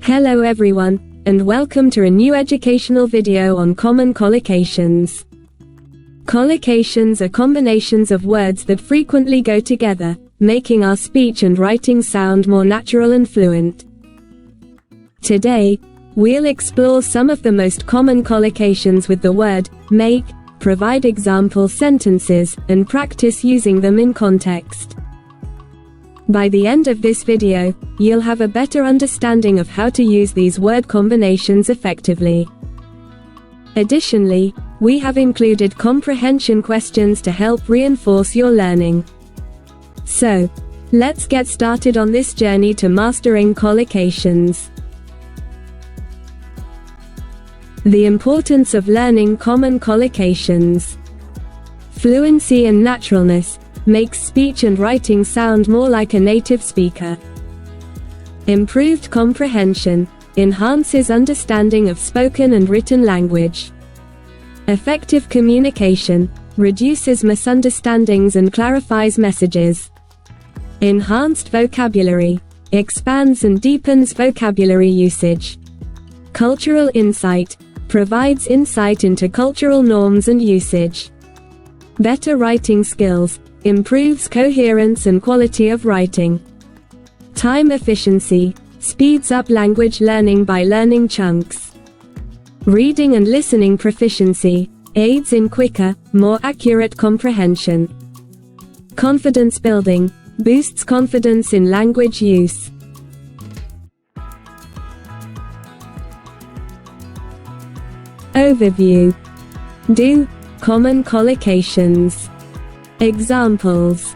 Hello everyone, and welcome to a new educational video on common collocations. Collocations are combinations of words that frequently go together, making our speech and writing sound more natural and fluent. Today, we'll explore some of the most common collocations with the word make, provide example sentences, and practice using them in context. By the end of this video, you'll have a better understanding of how to use these word combinations effectively. Additionally, we have included comprehension questions to help reinforce your learning. So, let's get started on this journey to mastering collocations. The importance of learning common collocations. Fluency and naturalness makes speech and writing sound more like a native speaker. Improved comprehension enhances understanding of spoken and written language. Effective communication reduces misunderstandings and clarifies messages. Enhanced vocabulary expands and deepens vocabulary usage. Cultural insight provides insight into cultural norms and usage. Better writing skills improves coherence and quality of writing. Time efficiency speeds up language learning by learning chunks. Reading and listening proficiency aids in quicker, more accurate comprehension. Confidence building boosts confidence in language use. Overview. Do common collocations. Examples: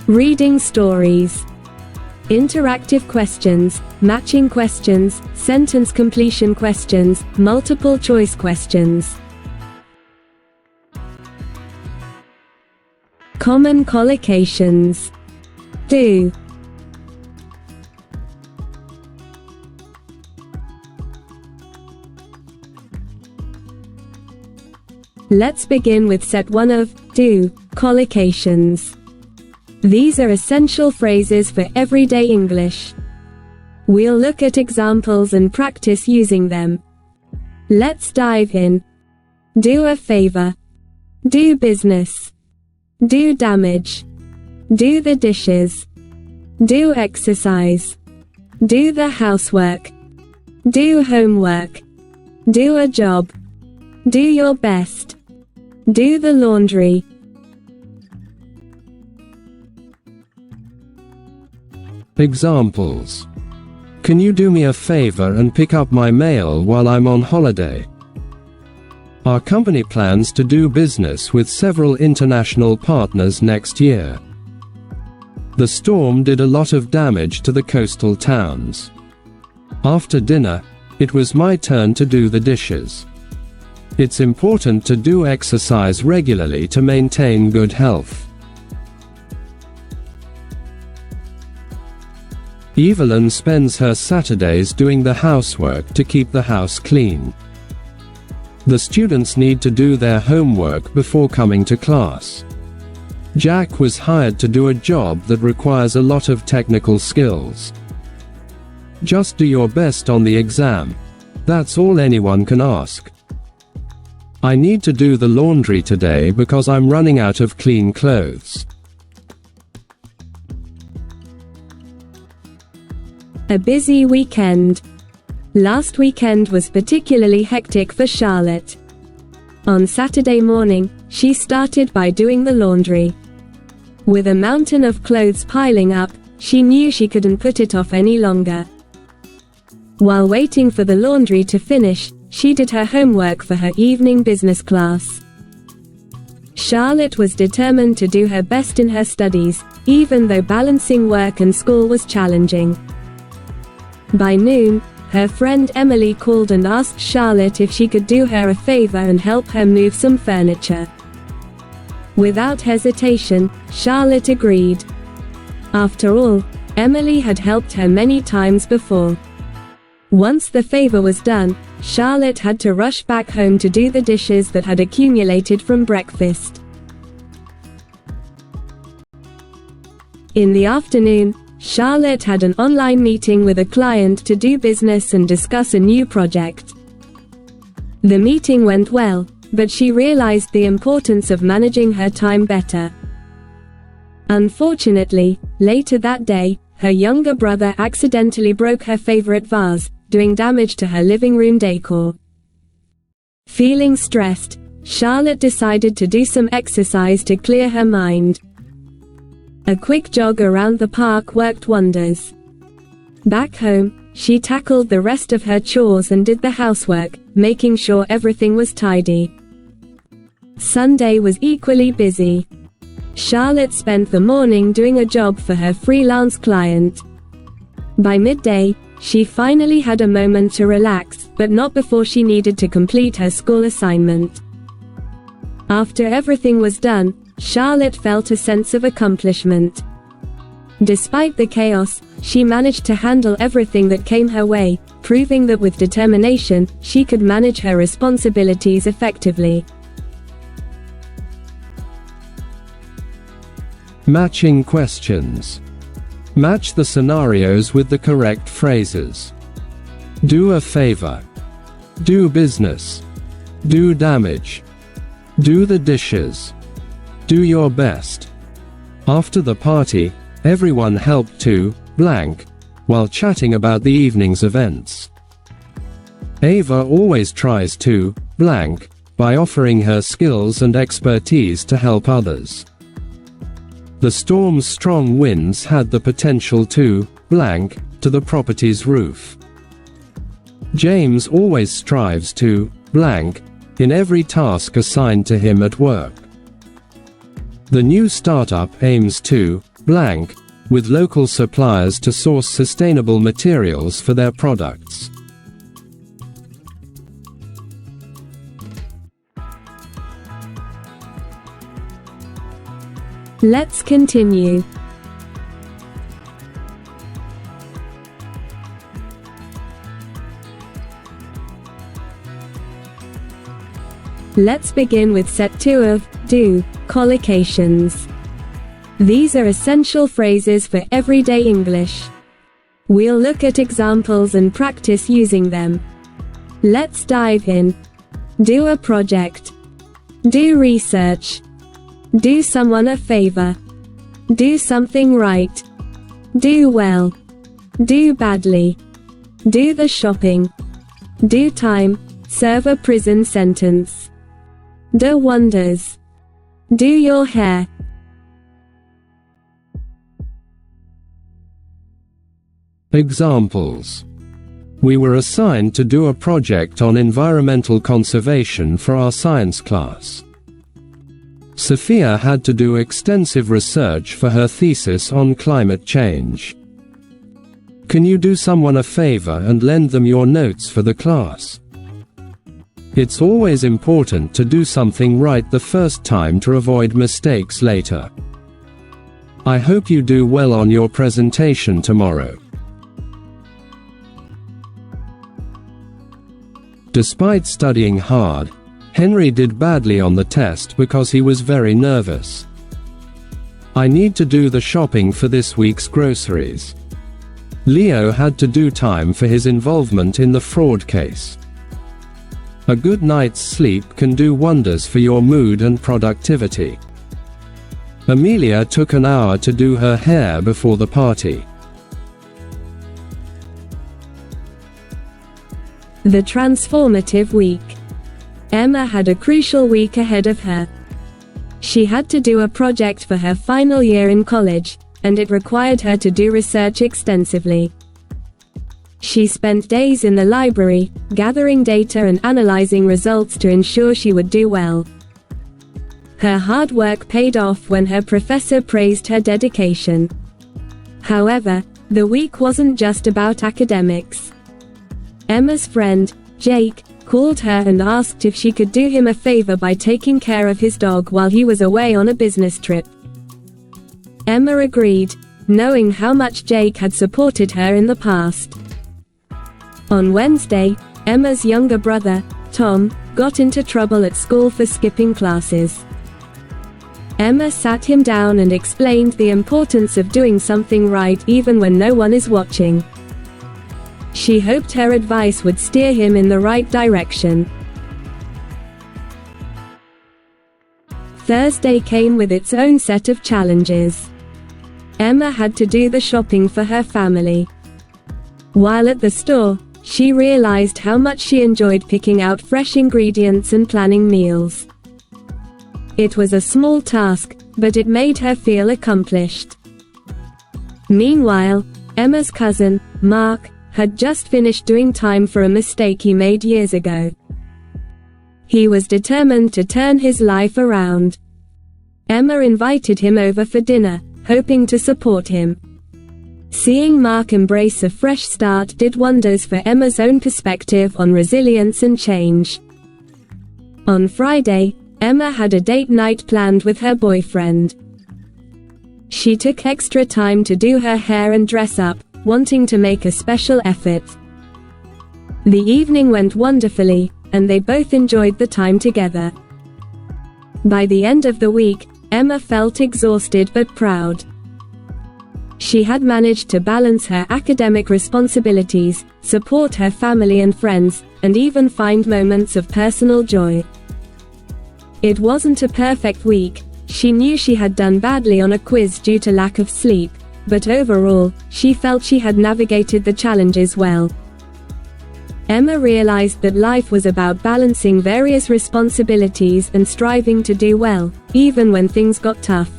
reading stories, interactive questions, matching questions, sentence completion questions, multiple choice questions. Common collocations. Do. Let's begin with set 1 of do collocations. These are essential phrases for everyday English. We'll look at examples and practice using them. Let's dive in. Do a favor. Do business. Do damage. Do the dishes. Do exercise. Do the housework. Do homework. Do a job. Do your best. Do the laundry. Examples: can you do me a favor and pick up my mail while I'm on holiday? Our company plans to do business with several international partners next year. The storm did a lot of damage to the coastal towns. After dinner, it was my turn to do the dishes. It's important to do exercise regularly to maintain good health. Evelyn spends her Saturdays doing the housework to keep the house clean. The students need to do their homework before coming to class. Jack was hired to do a job that requires a lot of technical skills. Just do your best on the exam. That's all anyone can ask. I need to do the laundry today because I'm running out of clean clothes. A busy weekend. Last weekend was particularly hectic for Charlotte. On Saturday morning, she started by doing the laundry. With a mountain of clothes piling up, she knew she couldn't put it off any longer. While waiting for the laundry to finish, she did her homework for her evening business class. Charlotte was determined to do her best in her studies, even though balancing work and school was challenging. By noon, her friend Emily called and asked Charlotte if she could do her a favor and help her move some furniture. Without hesitation, Charlotte agreed. After all, Emily had helped her many times before. Once the favor was done, Charlotte had to rush back home to do the dishes that had accumulated from breakfast. In the afternoon, Charlotte had an online meeting with a client to do business and discuss a new project. The meeting went well, but she realized the importance of managing her time better. Unfortunately, later that day, her younger brother accidentally broke her favorite vase, doing damage to her living room decor. Feeling stressed, Charlotte decided to do some exercise to clear her mind. A quick jog around the park worked wonders. Back home, she tackled the rest of her chores and did the housework, making sure everything was tidy. Sunday was equally busy. Charlotte spent the morning doing a job for her freelance client. By midday, she finally had a moment to relax, but not before she needed to complete her school assignment. After everything was done, Charlotte felt a sense of accomplishment. Despite the chaos, she managed to handle everything that came her way, proving that with determination, she could manage her responsibilities effectively. Matching questions. Match the scenarios with the correct phrases. Do a favor. Do business. Do damage. Do the dishes. Do your best. After the party, everyone helped to blank while chatting about the evening's events. Ava always tries to blank by offering her skills and expertise to help others. The storm's strong winds had the potential to blank to the property's roof. James always strives to blank in every task assigned to him at work. The new startup aims to blank with local suppliers to source sustainable materials for their products. Let's continue. Let's begin with set 2 of do collocations. These are essential phrases for everyday English. We'll look at examples and practice using them. Let's dive in. Do a project. Do research. Do someone a favor. Do something right. Do well. Do badly. Do the shopping. Do time. Serve a prison sentence. Do wonders. Do your hair. Examples. We were assigned to do a project on environmental conservation for our science class. Sophia had to do extensive research for her thesis on climate change. Can you do someone a favor and lend them your notes for the class? It's always important to do something right the first time to avoid mistakes later. I hope you do well on your presentation tomorrow. Despite studying hard, Henry did badly on the test because he was very nervous. I need to do the shopping for this week's groceries. Leo had to do time for his involvement in the fraud case. A good night's sleep can do wonders for your mood and productivity. Amelia took an hour to do her hair before the party. The transformative week. Emma had a crucial week ahead of her. She had to do a project for her final year in college, and it required her to do research extensively. She spent days in the library, gathering data and analyzing results to ensure she would do well. Her hard work paid off when her professor praised her dedication. However, the week wasn't just about academics. Emma's friend, Jake, called her and asked if she could do him a favor by taking care of his dog while he was away on a business trip. Emma agreed, knowing how much Jake had supported her in the past. On Wednesday, Emma's younger brother, Tom, got into trouble at school for skipping classes. Emma sat him down and explained the importance of doing something right even when no one is watching. She hoped her advice would steer him in the right direction. Thursday came with its own set of challenges. Emma had to do the shopping for her family. While at the store, she realized how much she enjoyed picking out fresh ingredients and planning meals. It was a small task, but it made her feel accomplished. Meanwhile, Emma's cousin, Mark, had just finished doing time for a mistake he made years ago. He was determined to turn his life around. Emma invited him over for dinner, hoping to support him. Seeing Mark embrace a fresh start did wonders for Emma's own perspective on resilience and change. On Friday, Emma had a date night planned with her boyfriend. She took extra time to do her hair and dress up, wanting to make a special effort. The evening went wonderfully, and they both enjoyed the time together. By the end of the week, Emma felt exhausted but proud. She had managed to balance her academic responsibilities, support her family and friends, and even find moments of personal joy. It wasn't a perfect week. She knew she had done badly on a quiz due to lack of sleep, but overall, she felt she had navigated the challenges well. Emma realized that life was about balancing various responsibilities and striving to do well, even when things got tough.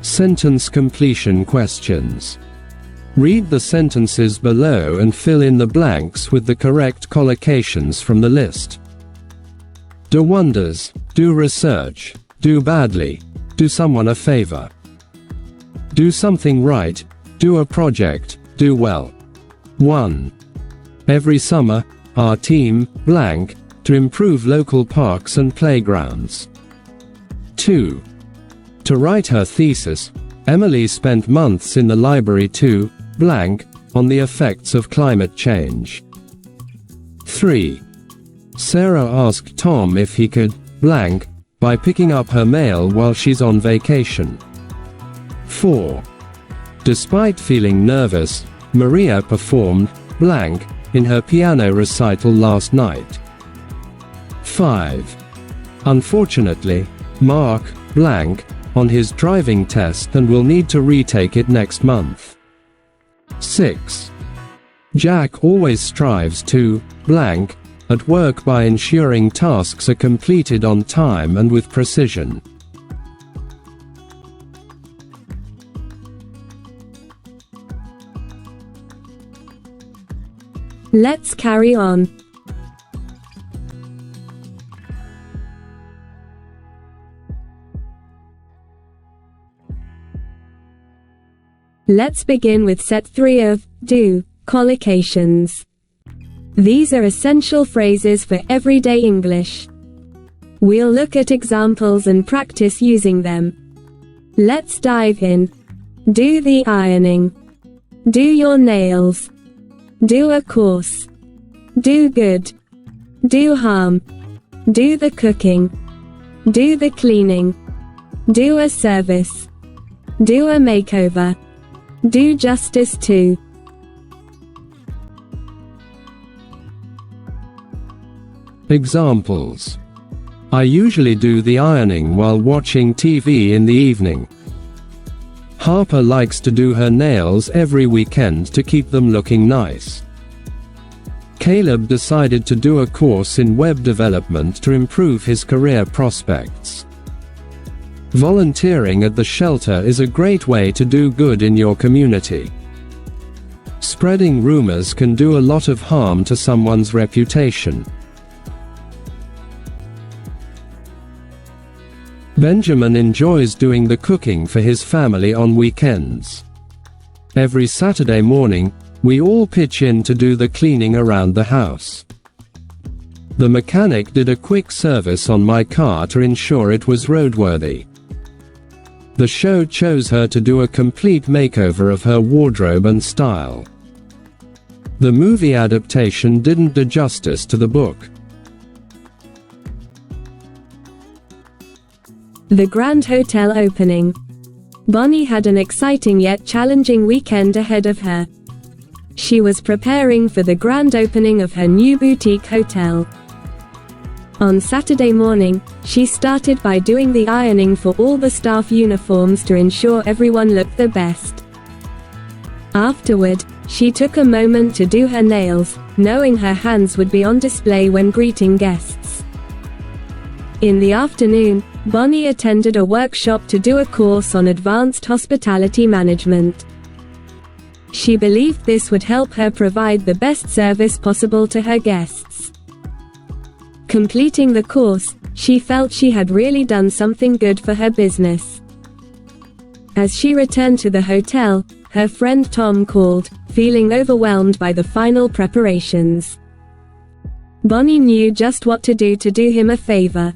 Sentence completion questions. Read the sentences below and fill in the blanks with the correct collocations from the list. Do wonders, do research, do badly, do someone a favor. Do something right, do a project, do well. 1. Every summer, our team, blank, to improve local parks and playgrounds. 2. To write her thesis, Emily spent months in the library to, blank, on the effects of climate change. 3. Sarah asked Tom if he could, blank, by picking up her mail while she's on vacation. 4. Despite feeling nervous, Maria performed, blank, in her piano recital last night. 5. Unfortunately, Mark, blank, on his driving test and will need to retake it next month. 6. Jack always strives to, blank, at work by ensuring tasks are completed on time and with precision. Let's carry on. Let's begin with set 3 of do collocations. These are essential phrases for everyday English. We'll look at examples and practice using them. Let's dive in. Do the ironing. Do your nails. Do a course. Do good. Do harm. Do the cooking. Do the cleaning. Do a service. Do a makeover. Do justice to. Examples. I usually do the ironing while watching TV in the evening. Harper likes to do her nails every weekend to keep them looking nice. Caleb decided to do a course in web development to improve his career prospects. Volunteering at the shelter is a great way to do good in your community. Spreading rumors can do a lot of harm to someone's reputation. Benjamin enjoys doing the cooking for his family on weekends. Every Saturday morning, we all pitch in to do the cleaning around the house. The mechanic did a quick service on my car to ensure it was roadworthy. The show chose her to do a complete makeover of her wardrobe and style. The movie adaptation didn't do justice to the book. The Grand Hotel opening. Bonnie had an exciting yet challenging weekend ahead of her. She was preparing for the grand opening of her new boutique hotel. On Saturday morning, she started by doing the ironing for all the staff uniforms to ensure everyone looked the best. Afterward, she took a moment to do her nails, knowing her hands would be on display when greeting guests. In the afternoon, Bonnie attended a workshop to do a course on advanced hospitality management. She believed this would help her provide the best service possible to her guests. Completing the course, she felt she had really done something good for her business. As she returned to the hotel, her friend Tom called, feeling overwhelmed by the final preparations. Bonnie knew just what to do him a favor.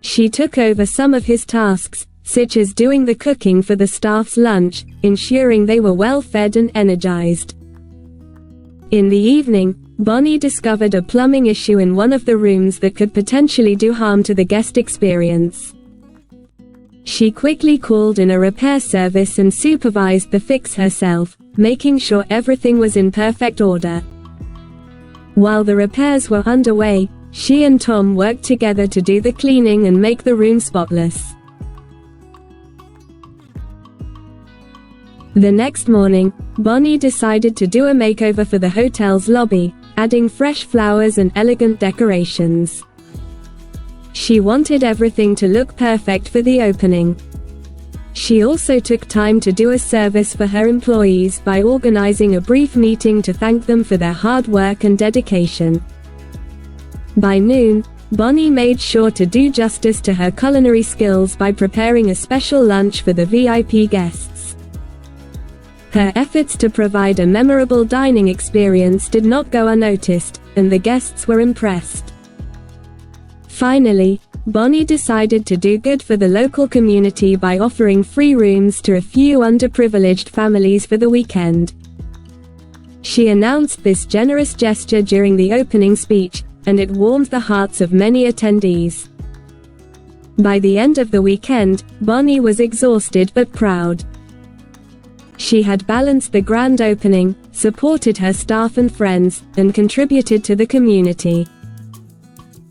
She took over some of his tasks, such as doing the cooking for the staff's lunch, ensuring they were well fed and energized. In the evening, Bonnie discovered a plumbing issue in one of the rooms that could potentially do harm to the guest experience. She quickly called in a repair service and supervised the fix herself, making sure everything was in perfect order. While the repairs were underway, she and Tom worked together to do the cleaning and make the room spotless. The next morning, Bonnie decided to do a makeover for the hotel's lobby, adding fresh flowers and elegant decorations. She wanted everything to look perfect for the opening. She also took time to do a service for her employees by organizing a brief meeting to thank them for their hard work and dedication. By noon, Bonnie made sure to do justice to her culinary skills by preparing a special lunch for the VIP guests. Her efforts to provide a memorable dining experience did not go unnoticed, and the guests were impressed. Finally, Bonnie decided to do good for the local community by offering free rooms to a few underprivileged families for the weekend. She announced this generous gesture during the opening speech, and it warmed the hearts of many attendees. By the end of the weekend, Bonnie was exhausted but proud. She had balanced the grand opening, supported her staff and friends, and contributed to the community.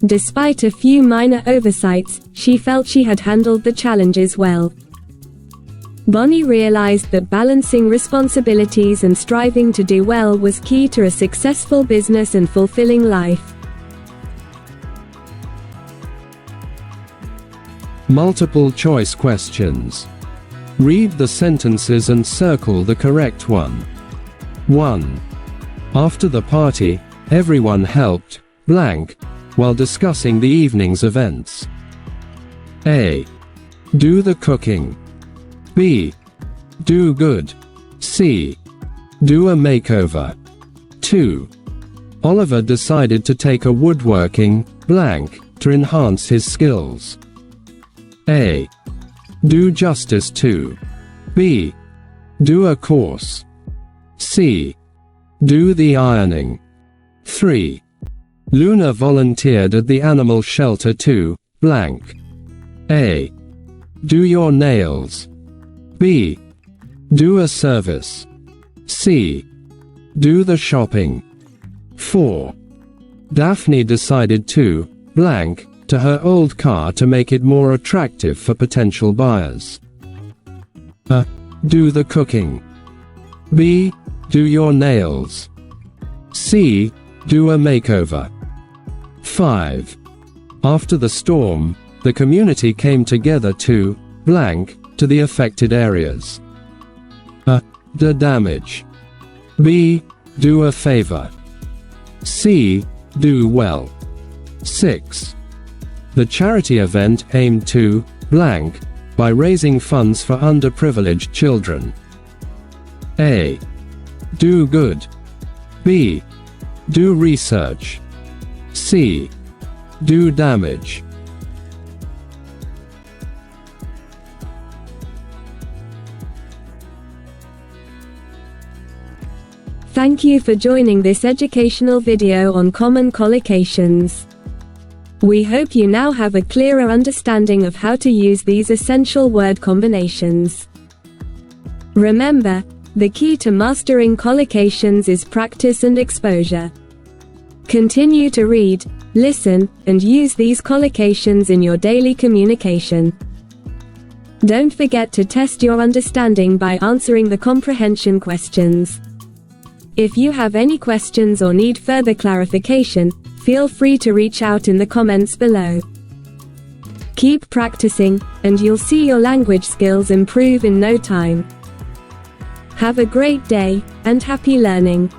Despite a few minor oversights, she felt she had handled the challenges well. Bonnie realized that balancing responsibilities and striving to do well was key to a successful business and fulfilling life. Multiple choice questions. Read the sentences and circle the correct one. 1. After the party, everyone helped blank while discussing the evening's events. A. Do the cooking. B. Do good. C. Do a makeover. 2. Oliver decided to take a woodworking blank to enhance his skills. A. Do justice to. B. Do a course. C. Do the ironing. 3. Luna volunteered at the animal shelter to blank. A. Do your nails. B. Do a service. C. Do the shopping. 4. Daphne decided to blank to her old car to make it more attractive for potential buyers. A. Do the cooking. B. Do your nails. C. Do a makeover. 5. After the storm, the community came together to blank to the affected areas. A. Do damage. B. Do a favor. C. Do well. 6. The charity event aimed to blank by raising funds for underprivileged children. A. Do good. B. Do research. C. Do damage. Thank you for joining this educational video on common collocations. We hope you now have a clearer understanding of how to use these essential word combinations. Remember, the key to mastering collocations is practice and exposure. Continue to read, listen, and use these collocations in your daily communication. Don't forget to test your understanding by answering the comprehension questions. If you have any questions or need further clarification, feel free to reach out in the comments below. Keep practicing, and you'll see your language skills improve in no time. Have a great day, and happy learning!